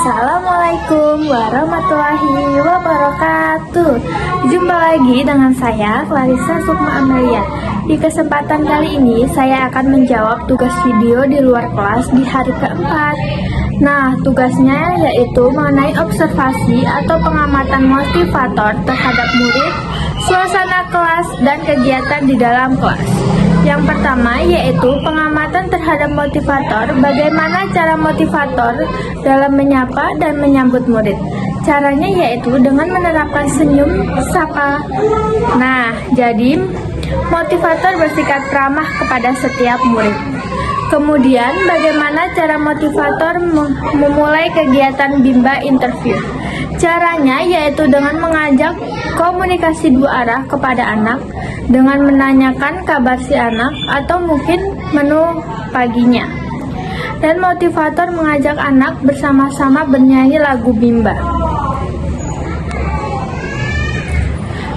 Assalamualaikum warahmatullahi wabarakatuh. Jumpa lagi dengan saya, Clarissa Sukma Amelia. Di kesempatan kali ini, saya akan menjawab tugas video di luar kelas di hari keempat. Nah, tugasnya yaitu mengenai observasi atau pengamatan motivator terhadap murid, suasana kelas, dan kegiatan di dalam kelas. Yang pertama yaitu pengamatan terhadap motivator, bagaimana cara motivator dalam menyapa dan menyambut murid. Caranya yaitu dengan menerapkan senyum, sapa. Nah, jadi motivator bersikap ramah kepada setiap murid. Kemudian bagaimana cara motivator memulai kegiatan Bimba interview. Caranya yaitu dengan mengajak komunikasi dua arah kepada anak, dengan menanyakan kabar si anak atau mungkin menu paginya. Dan motivator mengajak anak bersama-sama bernyanyi lagu Bimba.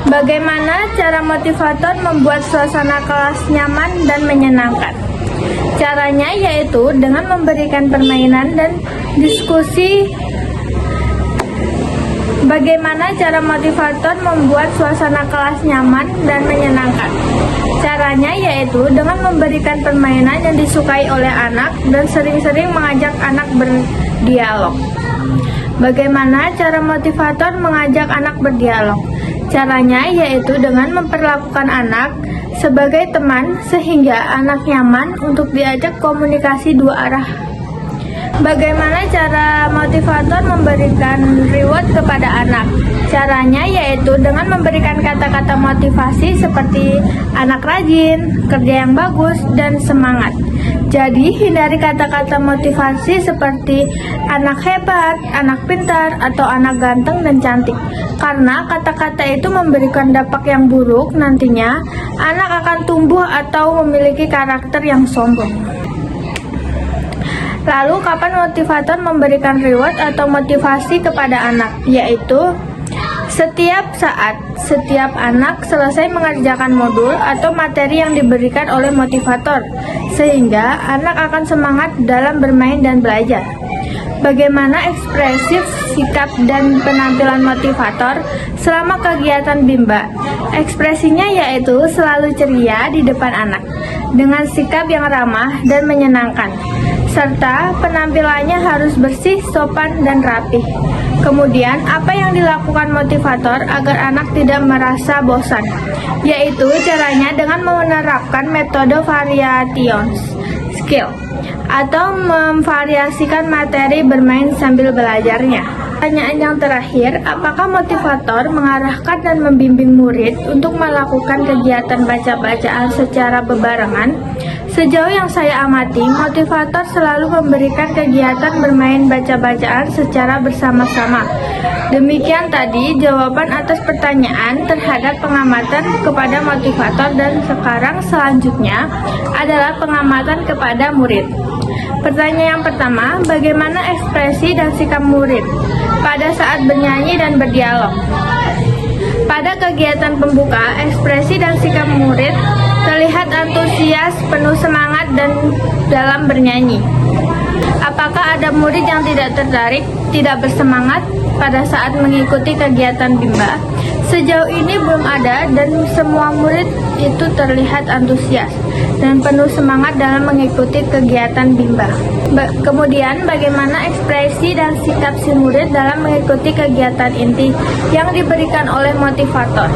Bagaimana cara motivator membuat suasana kelas nyaman dan menyenangkan? Caranya yaitu dengan memberikan permainan dan diskusi. Bagaimana cara motivator membuat suasana kelas nyaman dan menyenangkan? Caranya yaitu dengan memberikan permainan yang disukai oleh anak dan sering-sering mengajak anak berdialog. Bagaimana cara motivator mengajak anak berdialog? Caranya yaitu dengan memperlakukan anak sebagai teman sehingga anak nyaman untuk diajak komunikasi dua arah. Bagaimana cara motivator memberikan reward kepada anak? Caranya yaitu dengan memberikan kata-kata motivasi seperti anak rajin, kerja yang bagus, dan semangat. Jadi hindari kata-kata motivasi seperti anak hebat, anak pintar, atau anak ganteng dan cantik. Karena kata-kata itu memberikan dampak yang buruk, nantinya anak akan tumbuh atau memiliki karakter yang sombong. Lalu kapan motivator memberikan reward atau motivasi kepada anak? Yaitu setiap saat setiap anak selesai mengerjakan modul atau materi yang diberikan oleh motivator, sehingga anak akan semangat dalam bermain dan belajar. Bagaimana ekspresif, sikap, dan penampilan motivator selama kegiatan Bimba? Ekspresinya yaitu selalu ceria di depan anak, dengan sikap yang ramah dan menyenangkan, serta penampilannya harus bersih, sopan, dan rapih. Kemudian, apa yang dilakukan motivator agar anak tidak merasa bosan? Yaitu caranya dengan menerapkan metode variation skill atau memvariasikan materi bermain sambil belajarnya. Pertanyaan yang terakhir, apakah motivator mengarahkan dan membimbing murid untuk melakukan kegiatan baca-bacaan secara bebarengan? Sejauh yang saya amati, motivator selalu memberikan kegiatan bermain baca-bacaan secara bersama-sama. Demikian tadi jawaban atas pertanyaan terhadap pengamatan kepada motivator, dan sekarang selanjutnya adalah pengamatan kepada murid. Pertanyaan yang pertama, bagaimana ekspresi dan sikap murid pada saat bernyanyi dan berdialog? Pada kegiatan pembuka, ekspresi dan sikap murid terlihat antusias, penuh semangat, dan dalam bernyanyi. Apakah ada murid yang tidak tertarik, tidak bersemangat pada saat mengikuti kegiatan Bimba? Sejauh ini belum ada, dan semua murid itu terlihat antusias dan penuh semangat dalam mengikuti kegiatan Bimba. Kemudian bagaimana ekspresi dan sikap si murid dalam mengikuti kegiatan inti yang diberikan oleh motivator?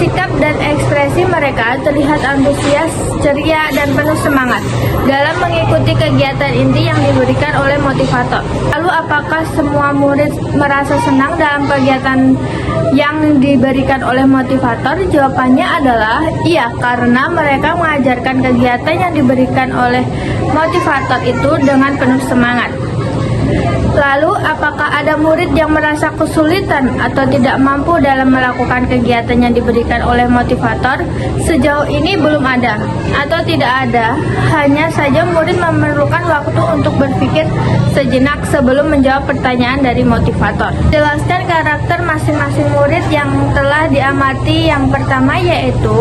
Sikap dan ekspresi mereka terlihat antusias, ceria, dan penuh semangat dalam mengikuti kegiatan inti yang diberikan oleh motivator. Lalu apakah semua murid merasa senang dalam kegiatan yang diberikan oleh motivator? Jawabannya adalah iya, karena mereka mengajarkan kegiatan yang diberikan oleh motivator itu dengan penuh semangat. Lalu, apakah ada murid yang merasa kesulitan atau tidak mampu dalam melakukan kegiatan yang diberikan oleh motivator? Sejauh ini belum ada atau tidak ada, hanya saja murid memerlukan waktu untuk berpikir sejenak sebelum menjawab pertanyaan dari motivator. Jelaskan karakter masing-masing murid yang telah diamati. Yang pertama yaitu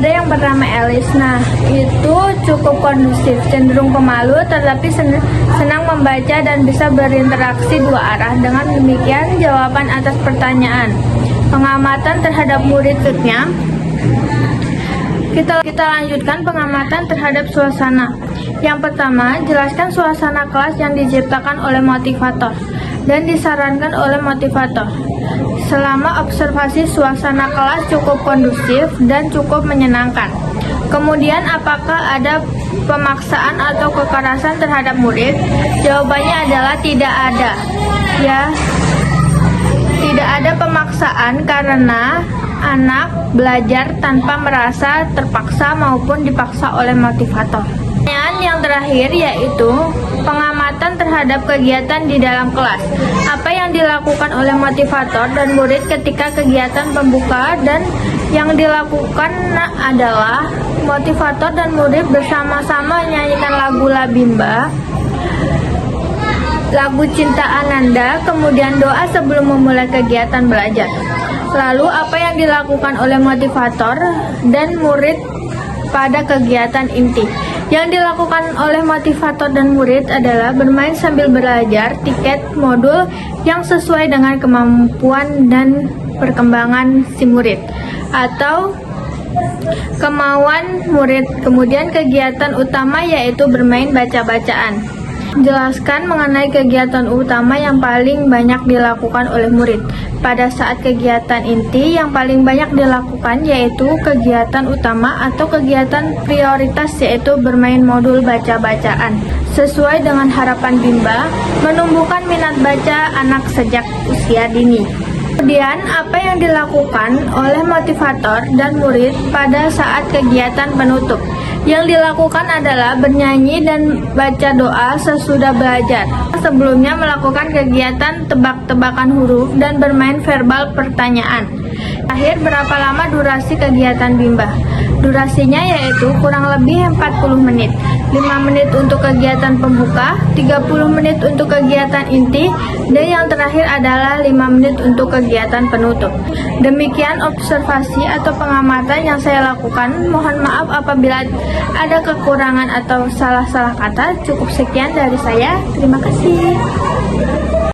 Ada yang bernama Elis. Nah, itu cukup kondusif, cenderung pemalu, tetapi senang membaca dan bisa berinteraksi dua arah. Dengan demikian, jawaban atas pertanyaan pengamatan terhadap muridnya. Kita lanjutkan pengamatan terhadap suasana. Yang pertama, jelaskan suasana kelas yang diciptakan oleh motivator dan disarankan oleh motivator. Selama observasi, suasana kelas cukup kondusif dan cukup menyenangkan. Kemudian, apakah ada pemaksaan atau kekerasan terhadap murid? Jawabannya adalah tidak ada. Ya, tidak ada pemaksaan karena anak belajar tanpa merasa terpaksa maupun dipaksa oleh motivator. Pertanyaan yang terakhir yaitu pengamatan terhadap kegiatan di dalam kelas. Apa yang dilakukan oleh motivator dan murid ketika kegiatan pembuka? Dan yang dilakukan adalah motivator dan murid bersama-sama menyanyikan lagu Labimba, lagu Cinta Ananda, kemudian doa sebelum memulai kegiatan belajar. Lalu apa yang dilakukan oleh motivator dan murid pada kegiatan inti? Yang dilakukan oleh motivator dan murid adalah bermain sambil belajar tiket modul yang sesuai dengan kemampuan dan perkembangan si murid atau kemauan murid. Kemudian kegiatan utama yaitu bermain baca-bacaan. Jelaskan mengenai kegiatan utama yang paling banyak dilakukan oleh murid. Pada saat kegiatan inti, yang paling banyak dilakukan yaitu kegiatan utama atau kegiatan prioritas, yaitu bermain modul baca-bacaan. Sesuai dengan harapan Bimba, menumbuhkan minat baca anak sejak usia dini. Kemudian, apa yang dilakukan oleh motivator dan murid pada saat kegiatan penutup? Yang dilakukan adalah bernyanyi dan baca doa sesudah belajar. Sebelumnya melakukan kegiatan tebak-tebakan huruf dan bermain verbal pertanyaan. Akhir, berapa lama durasi kegiatan Bimba? Durasinya yaitu kurang lebih 40 menit. 5 menit untuk kegiatan pembuka, 30 menit untuk kegiatan inti, dan yang terakhir adalah 5 menit untuk kegiatan penutup. Demikian observasi atau pengamatan yang saya lakukan. Mohon maaf apabila ada kekurangan atau salah-salah kata. Cukup sekian dari saya. Terima kasih.